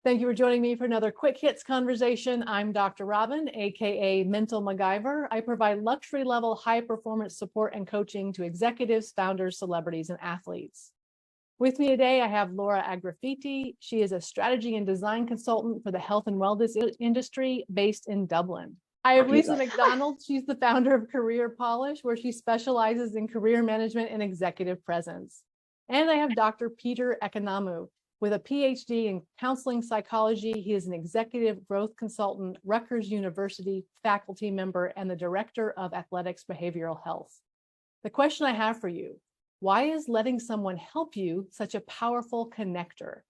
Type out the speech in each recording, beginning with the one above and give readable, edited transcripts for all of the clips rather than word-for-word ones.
Thank you for joining me for another Quick Hits conversation. I'm Dr. Robyn, aka Mental MacGyver. I provide luxury level high performance support and coaching to executives, founders, celebrities, and athletes. With me today, I have Laura Agafitei. She is a strategy and design consultant for the health and wellness industry based in Dublin. I have Lisa McDonald. She's the founder of Career Polish, where she specializes in career management and executive presence. And I have Dr. Peter Economou. With a PhD in counseling psychology, he is an executive growth consultant, Rutgers University faculty member, and the director of athletics behavioral health. The question I have for you, why is letting someone help you such a powerful connector?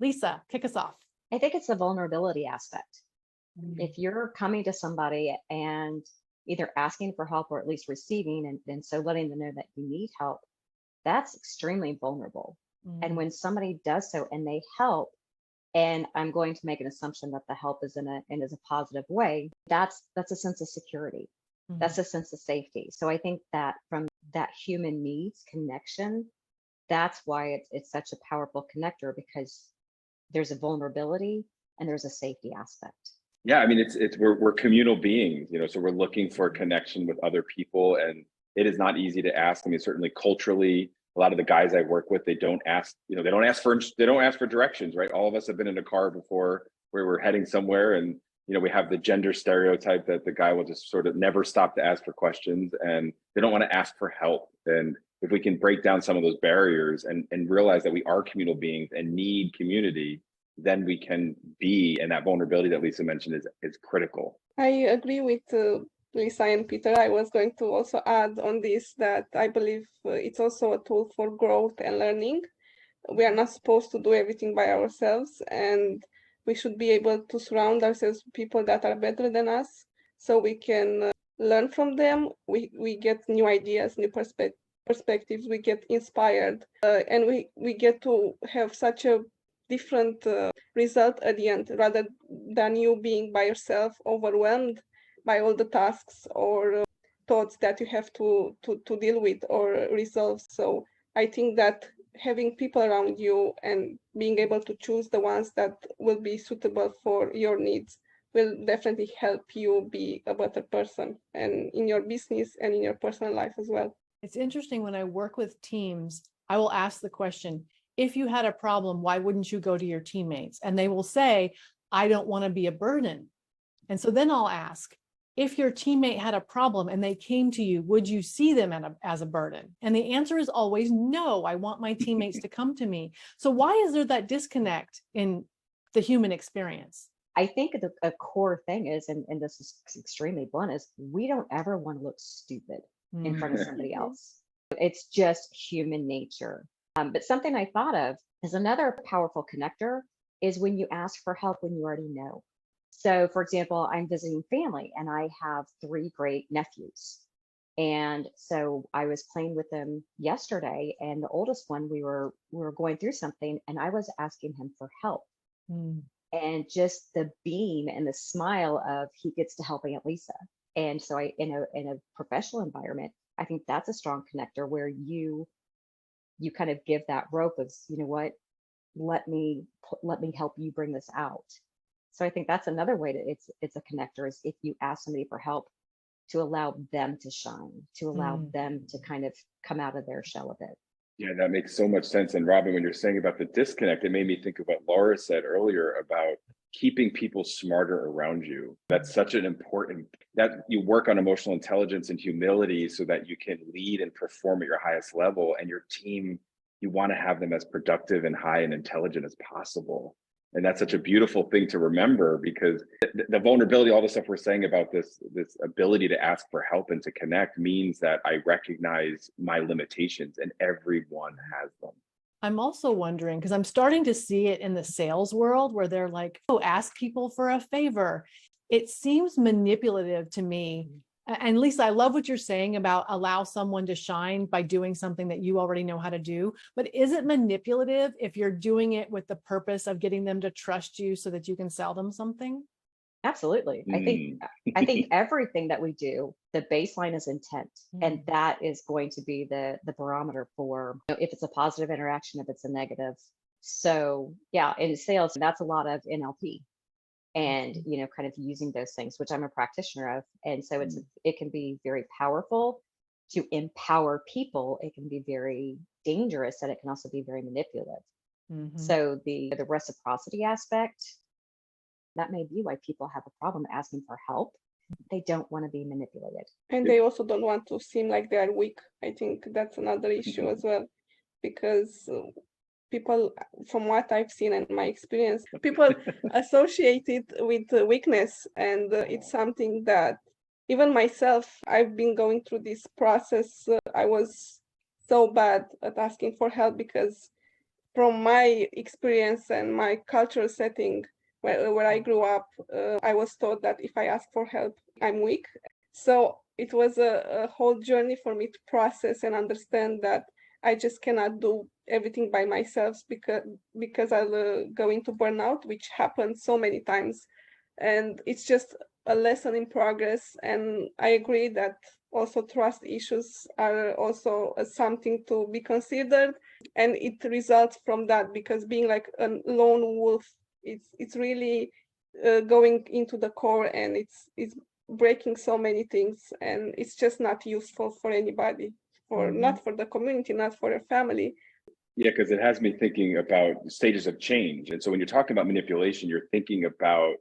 Lisa, kick us off. I think it's the vulnerability aspect. If you're coming to somebody and either asking for help or at least receiving, and so letting them know that you need help, that's extremely vulnerable. And when somebody does so and they help, and I'm going to make an assumption that the help is in a positive way, that's a sense of security. That's a sense of safety. So I think that from that human needs connection, that's why it's such a powerful connector, because there's a vulnerability and there's a safety aspect. Yeah, I mean, we're communal beings, so we're looking for a connection with other people, and it is not easy to ask. I mean, certainly culturally, a lot of the guys I work with, they don't ask for directions, right? All of us have been in a car before where we're heading somewhere, and we have the gender stereotype that the guy will just sort of never stop to ask for questions, and they don't want to ask for help. And if we can break down some of those barriers and realize that we are communal beings and need community, then we can be, and that vulnerability that Lisa mentioned is critical. I agree with Lisa and Peter. I was going to also add on this that I believe it's also a tool for growth and learning. We are not supposed to do everything by ourselves, and we should be able to surround ourselves with people that are better than us, so we can learn from them. We get new ideas, new perspectives, we get inspired, and we get to have such a different result at the end, rather than you being by yourself, overwhelmed by all the tasks or thoughts that you have to deal with or resolve. So I think that having people around you and being able to choose the ones that will be suitable for your needs will definitely help you be a better person, and in your business and in your personal life as well. It's interesting, when I work with teams, I will ask the question, if you had a problem, why wouldn't you go to your teammates? And they will say, I don't want to be a burden. And so then I'll ask, if your teammate had a problem and they came to you, would you see them as a burden? And the answer is always no. I want my teammates to come to me. So why is there that disconnect in the human experience? I think a core thing is, and this is extremely blunt, is we don't ever want to look stupid in front of somebody else. It's just human nature. But something I thought of is another powerful connector is when you ask for help when you already know. So, for example, I'm visiting family and I have 3 great nephews. And so I was playing with them yesterday, and the oldest one, we were going through something, and I was asking him for help. And just the beam and the smile of he gets to help Aunt Lisa. And so in a professional environment, I think that's a strong connector where you kind of give that rope of, what, let me help you bring this out. So I think that's another way to it's a connector, is if you ask somebody for help, to allow them to shine, to allow them to kind of come out of their shell a bit. Yeah, that makes so much sense. And Robyn, when you're saying about the disconnect, it made me think of what Laura said earlier about keeping people smarter around you. That's such an important, that you work on emotional intelligence and humility so that you can lead and perform at your highest level, and your team, you want to have them as productive and high and intelligent as possible. And that's such a beautiful thing to remember, because the vulnerability, all the stuff we're saying about this ability to ask for help and to connect, means that I recognize my limitations, and everyone has them. I'm also wondering, because I'm starting to see it in the sales world where they're like, oh, ask people for a favor. It seems manipulative to me. And Lisa, I love what you're saying about allow someone to shine by doing something that you already know how to do. But is it manipulative if you're doing it with the purpose of getting them to trust you so that you can sell them something? Absolutely. I think everything that we do, the baseline is intent, and that is going to be the barometer for if it's a positive interaction, if it's a negative. So yeah, in sales, that's a lot of NLP and, kind of using those things, which I'm a practitioner of. And so it can be very powerful to empower people. It can be very dangerous, and it can also be very manipulative. So the reciprocity aspect, that may be why people have a problem asking for help. They don't want to be manipulated. And they also don't want to seem like they are weak. I think that's another issue as well, because people, from what I've seen and my experience, people associate it with weakness. And it's something that even myself, I've been going through this process. I was so bad at asking for help because from my experience and my cultural setting where I grew up, I was taught that if I ask for help, I'm weak. So it was a whole journey for me to process and understand that I just cannot do everything by myself because I'll go into burnout, which happens so many times. And it's just a lesson in progress. And I agree that also trust issues are also something to be considered. And it results from that, because being like a lone wolf, it's really going into the core, and it's breaking so many things, and it's just not useful for anybody, not for the community, not for your family. Yeah, because it has me thinking about stages of change. And so when you're talking about manipulation, you're thinking about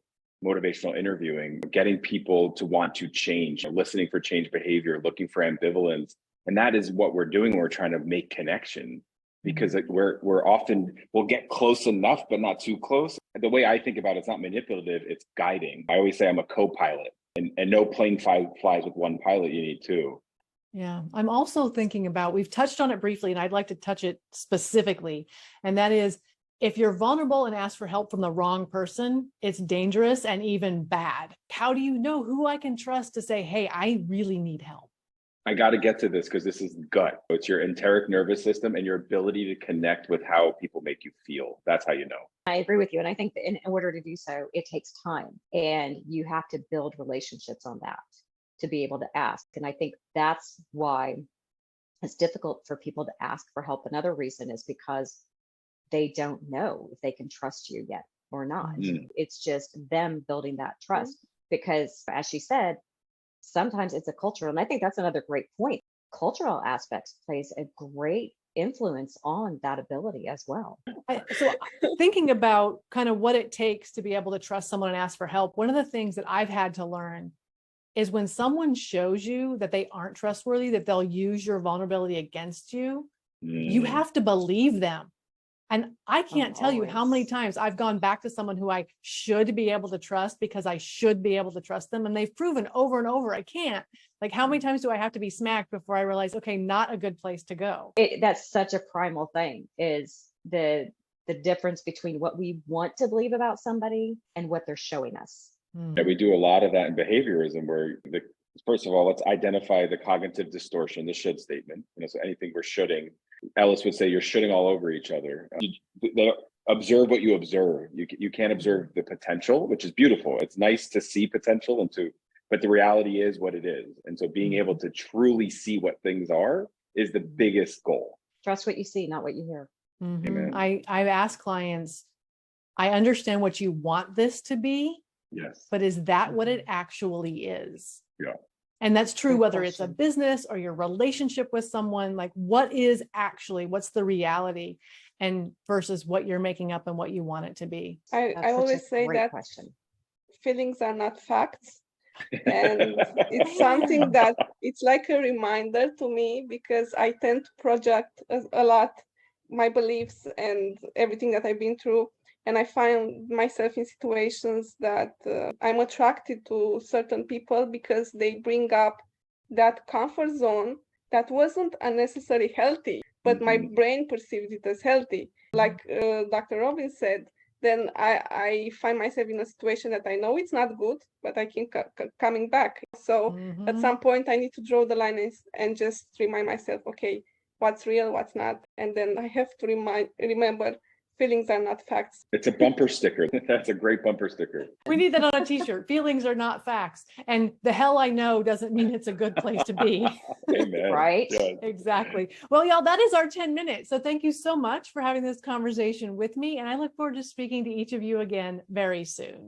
motivational interviewing, getting people to want to change, listening for change behavior, looking for ambivalence. And that is what we're doing when we're trying to make connection, because we're often, we'll get close enough, but not too close. The way I think about it, it's not manipulative, it's guiding. I always say I'm a co-pilot, and no plane flies with one pilot, you need two. Yeah, I'm also thinking about, we've touched on it briefly, and I'd like to touch it specifically. And that is, if you're vulnerable and ask for help from the wrong person, it's dangerous and even bad. How do you know who I can trust to say, hey, I really need help? I got to get to this because this is gut. It's your enteric nervous system and your ability to connect with how people make you feel. That's how you know. I agree with you. And I think that in order to do so, it takes time, and you have to build relationships on that to be able to ask. And I think that's why it's difficult for people to ask for help. Another reason is because they don't know if they can trust you yet or not. It's just them building that trust, because as she said, sometimes it's a cultural, and I think that's another great point. Cultural aspects plays a great influence on that ability as well. So thinking about kind of what it takes to be able to trust someone and ask for help, one of the things that I've had to learn is when someone shows you that they aren't trustworthy, that they'll use your vulnerability against you, you have to believe them. And I can't tell you how many times I've gone back to someone who I should be able to trust because I should be able to trust them. And they've proven over and over, I can't. Like, how many times do I have to be smacked before I realize, okay, not a good place to go? That's such a primal thing, is the difference between what we want to believe about somebody and what they're showing us. Yeah, we do a lot of that in behaviorism, where first of all, let's identify the cognitive distortion, the should statement. So anything we're shoulding, Ellis would say you're shoulding all over each other. They observe what you observe. You can't observe the potential, which is beautiful. It's nice to see potential but the reality is what it is. And so being able to truly see what things are is the biggest goal. Trust what you see, not what you hear. Amen. I've asked clients, I understand what you want this to be. Yes. But is that what it actually is? Yeah. And that's true, Good whether question. it's a business or your relationship with someone, like what's the reality, and versus what you're making up and what you want it to be. I always say that feelings are not facts. And it's something that it's like a reminder to me, because I tend to project a lot my beliefs and everything that I've been through. And I find myself in situations that I'm attracted to certain people because they bring up that comfort zone that wasn't unnecessarily healthy, but my brain perceived it as healthy. Like Dr. Robyn said, then I find myself in a situation that I know it's not good, but I keep coming back. So at some point I need to draw the line and just remind myself, okay, what's real, what's not. And then I have to remember feelings are not facts. It's a bumper sticker. That's a great bumper sticker. We need that on a t-shirt. Feelings are not facts. And the hell I know doesn't mean it's a good place to be. Amen. Right? Yeah. Exactly. Well, y'all, that is our 10 minutes. So thank you so much for having this conversation with me. And I look forward to speaking to each of you again very soon.